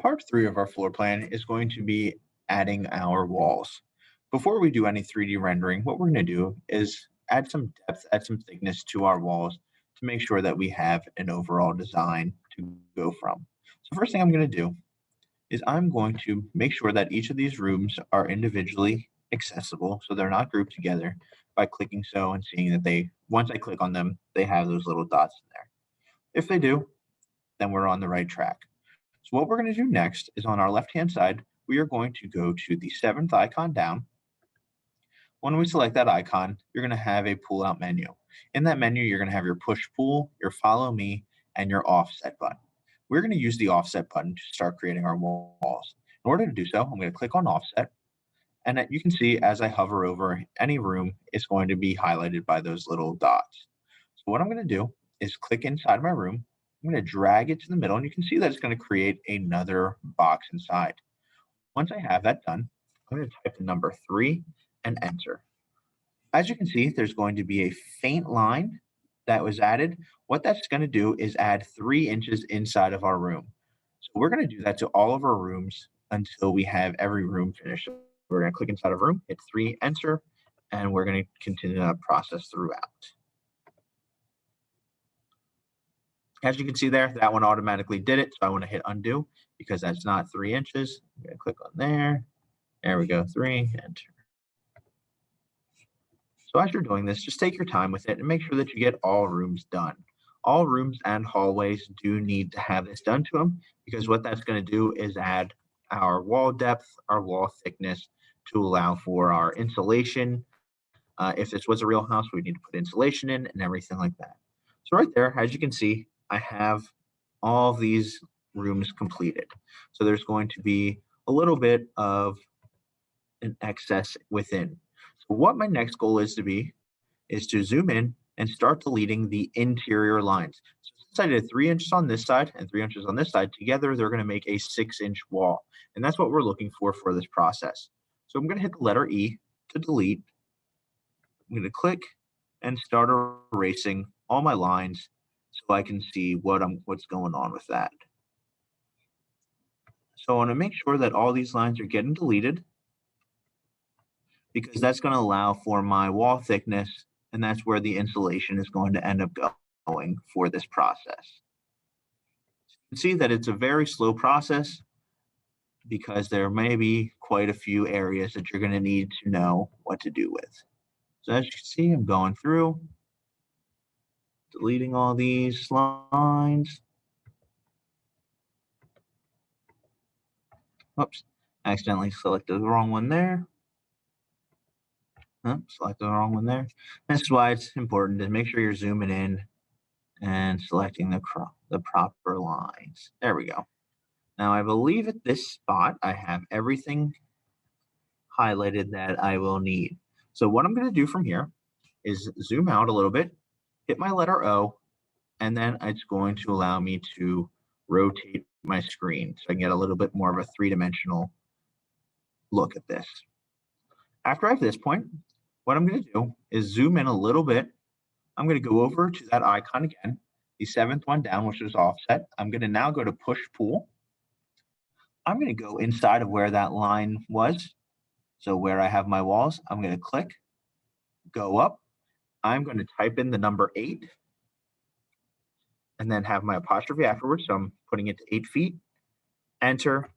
Part three of our floor plan is going to be adding our walls. Before we do any 3D rendering, what we're going to do is add some depth, add some thickness to our walls to make sure that we have an overall design to go from. So first thing I'm going to do is I'm going to make sure that each of these rooms are individually accessible, so they're not grouped together, by clicking so and seeing that once I click on them, they have those little dots in there. If they do, then we're on the right track. So what we're going to do next is on our left-hand side, we are going to go to the seventh icon down. When we select that icon, you're going to have a pull-out menu. In that menu, you're going to have your push-pull, your follow me, and your offset button. We're going to use the offset button to start creating our walls. In order to do so, I'm going to click on offset, and you can see as I hover over any room, it's going to be highlighted by those little dots. So what I'm going to do is click inside my room. I'm going to drag it to the middle, and you can see that it's going to create another box inside. Once I have that done, I'm going to type the number 3 and enter. As you can see, there's going to be a faint line that was added. What that's going to do is add 3 inches inside of our room. So we're going to do that to all of our rooms until we have every room finished. We're going to click inside of room, hit 3, enter, and we're going to continue that process throughout. As you can see there, that one automatically did it. So I want to hit undo because that's not 3 inches. I'm going to click on there. There we go, 3, enter. So as you're doing this, just take your time with it and make sure that you get all rooms done. All rooms and hallways do need to have this done to them because what that's going to do is add our wall depth, our wall thickness to allow for our insulation. If this was a real house, we need to put insulation in and everything like that. So right there, as you can see, I have all of these rooms completed. So there's going to be a little bit of an excess within. So what my next goal is to zoom in and start deleting the interior lines. So since I did 3 inches on this side and 3 inches on this side, together they're going to make a 6-inch wall. And that's what we're looking for this process. So I'm going to hit the letter E to delete. I'm going to click and start erasing all my lines so I can see what's going on with that. So I want to make sure that all these lines are getting deleted because that's going to allow for my wall thickness, and that's where the insulation is going to end up going for this process. So you can see that it's a very slow process because there may be quite a few areas that you're going to need to know what to do with. So as you can see, I'm going through, deleting all these lines. Oops, I accidentally selected the wrong one there. Selected the wrong one there. That's why it's important to make sure you're zooming in and selecting the proper lines. There we go. Now I believe at this spot I have everything highlighted that I will need. So what I'm going to do from here is zoom out a little bit, hit my letter O, and then it's going to allow me to rotate my screen so I can get a little bit more of a 3-dimensional look at this. After I have this point, what I'm going to do is zoom in a little bit. I'm going to go over to that icon again, the 7th one down, which is offset. I'm going to now go to push pull. I'm going to go inside of where that line was. So where I have my walls, I'm going to click, go up. I'm going to type in the number 8 and then have my apostrophe afterwards. So I'm putting it to 8 feet, enter,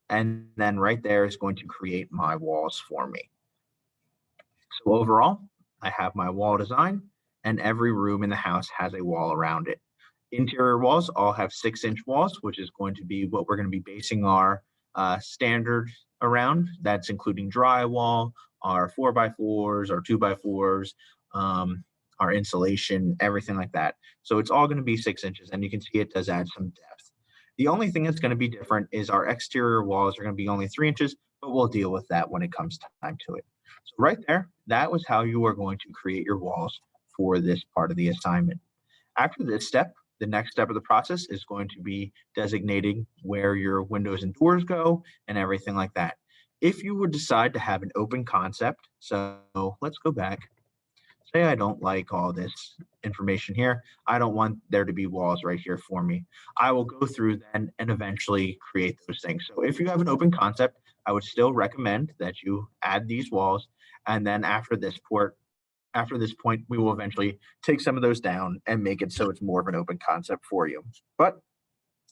and then right there is going to create my walls for me. So overall, I have my wall design and every room in the house has a wall around it. Interior walls all have 6-inch walls, which is going to be what we're going to be basing our standard around. That's including drywall, our 4x4s, our 2x4s, our insulation, everything like that. So it's all going to be 6 inches, and you can see it does add some depth. The only thing that's going to be different is our exterior walls are going to be only 3 inches, but we'll deal with that when it comes time to it. So right there, that was how you are going to create your walls for this part of the assignment. After this step, the next step of the process is going to be designating where your windows and doors go and everything like that. If you would decide to have an open concept, so let's go back. say I don't like all this information here. I don't want there to be walls right here for me. I will go through then and eventually create those things. So if you have an open concept, I would still recommend that you add these walls. And then after this point, we will eventually take some of those down and make it so it's more of an open concept for you. But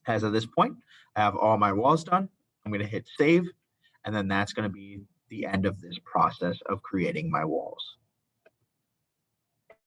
as of this point, I have all my walls done. I'm going to hit save, and then that's going to be the end of this process of creating my walls.